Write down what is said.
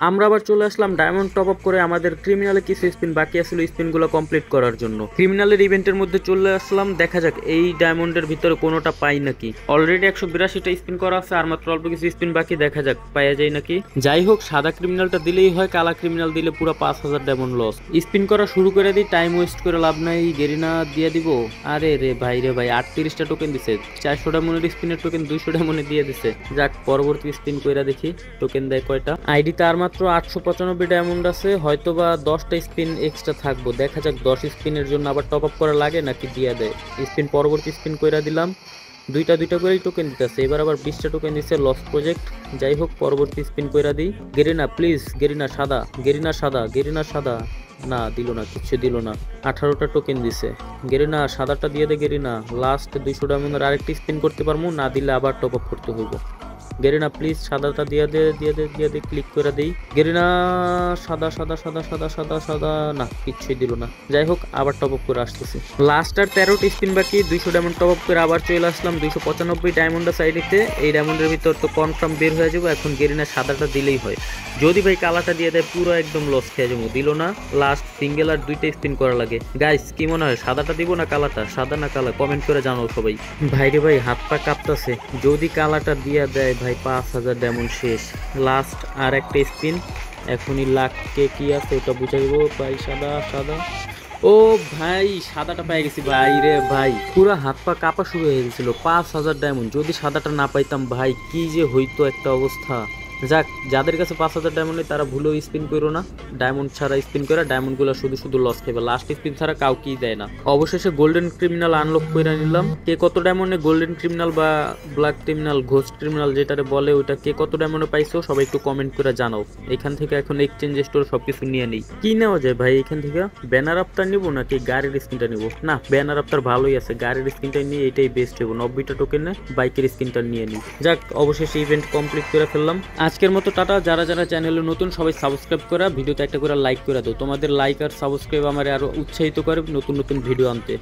আমরা আবার চলে আসলাম ডায়মন্ড টপ আপ করে আমাদের ক্রিমিনালে কিছু স্পিন বাকি আছিল স্পিনগুলো কমপ্লিট করার জন্য। ক্রিমিনালের ইভেন্টের মধ্যে চলে আসলাম, দেখা যাক এই ডায়মন্ডের ভিতরে কোনোটা পাই নাকি। অলরেডি 182টা স্পিন করা আছে, আর মাত্র অল্প কিছু স্পিন বাকি, দেখা যাক পাওয়া যায় নাকি। যাই হোক, সাদা ক্রিমিনালটা দিলেই হয়, কালা ক্রিমিনাল দিলে পুরো 5000 ডায়মন্ড লস। স্পিন করা শুরু করে দিই, টাইম ওয়েস্ট করে লাভ নাই, গেরিনা দিয়ে দিব। আরে রে ভাই 38টা টোকেন দিছে, 400 ডায়মন্ডের স্পিনের টোকেন 200 ডায়মন্ডে দিয়ে দিছে। যাক পরবর্তী স্পিন কইরা দেখি টোকেন দেয় কয়টা। আইডি তার মাত্র 895 ডায়মন্ড আছে, হয়তোবা 10টা স্পিন এক্সট্রা থাকবো, দেখা যাক 10 স্পিনের জন্য আবার টপ আপ করা লাগে নাকি দিয়ে দেয়। স্পিন পরবর্তী স্পিন কইরা দিলাম, দুইটা করেই টোকেন দিতেছে, এবার আবার 20টা টোকেন দিচ্ছে লস প্রজেক্ট। যাই হোক পরবর্তী স্পিন কইরা দিই। গেরিনা প্লিজ, গেরিনা সাদা, গেরিনা সাদা, গেরিনা সাদা। না দিল না, কিচ্ছু দিল না। 18টা টোকেন দিছে, গেরিনা সাদাটা দিয়ে দে। গেরিনা লাস্ট 200 ডায়মন্ডের আরেকটি স্পিন করতে পারবো, না দিলে আবার টপ আপ করতে হইব। গেরিনা প্লিজ সাদাটা দিয়ে দে, দিয়ে দে, দিয়ে দে, ক্লিক করে দেই। গেরিনা সাদা সাদা সাদা সাদা সাদা সাদা, না কিচ্ছুই দিল না। যাই হোক আবার টপ আপ করে আসতেছি, লাস্ট আর 13টি স্পিন বাকি। 200 ডায়মন্ড টপ আপ করে আবার চলে আসলাম 295 ডায়মন্ডের সাইডেতে। এই ডায়মন্ডের ভিতর তো কনফার্ম বের হয়ে যাবো, এখন গেরিনা সাদাটা দিলেই হয়। যদি ভাই কালাটা দিয়ে দেয় পুরো একদম লস খেয়ে যাবো। দিল না, লাস্ট সিঙ্গেল আর 2টা স্পিন করা লাগে। গাইস কি মনে হয় সাদাটা দিব না কালাটা? সাদা না কালা কমেন্ট করে জানাও সবাই। ভাইরে ভাই হাত পা কাঁপতাছে, যদি কালাটা দিয়ে দেয় ভাই 5000 ডায়মন্ড শেষ। লাস্ট আর একটা স্পিন, এখনই লাখকে কি আছে ওটা বুঝাইবো। ভাই সাদা সাদা, ও ভাই সাদাটা পেয়ে গেছি ভাই রে ভাই, পুরো হাত পা কাঁপা শুরু হয়ে গেছিল। 5000 ডায়মন্ড, যদি সাদাটা না পাইতাম ভাই কি যে হইতো একটা অবস্থা। যাক, যাদের কাছে 5000 ডায়মন্ড নেই তারা ভুলেও স্পিন করো না, ডায়মন্ড ছাড়া স্পিন করে ডায়মন্ডগুলো শুধু শুধু লস খেবে, লাস্ট স্পিন ছাড়া কাউকেই দেয় না। অবশেষে গোল্ডেন ক্রিমিনাল আনলক করে নিলাম। কে কত ডায়মন্ডে গোল্ডেন ক্রিমিনাল বা ব্ল্যাক ক্রিমিনাল, ঘোস্ট ক্রিমিনাল যেটারে বলে, ওইটা কে কত ডায়মন্ডে পাইছো সবাই একটু কমেন্ট করে জানাও। এখান থেকে এখন এক্সচেঞ্জ স্টোর সবকিছু নিয়ে নিই। কি নেওয়া যায় ভাই এখান থেকে? ব্যানার আফটার নিবো নাকি গাড়ির স্কিনটা নিবো? না, ব্যানার আফটার ভালোই আছে, গাড়ির স্কিনটা নিয়ে এটাই বেস্ট হবে। 90টা টোকেনে বাইকের স্কিনটা নিয়ে নিই। যাক অবশেষে ইভেন্ট কমপ্লিট করে ফেললাম। আজকের মতো টাটা। যারা যারা চ্যানেলে নতুন সবাই সাবস্ক্রাইব করা, ভিডিওতে একটা করে লাইক করে দাও। তোমাদের লাইক আর সাবস্ক্রাইব আমার আরো উৎসাহিত করে নতুন নতুন ভিডিও আনতে।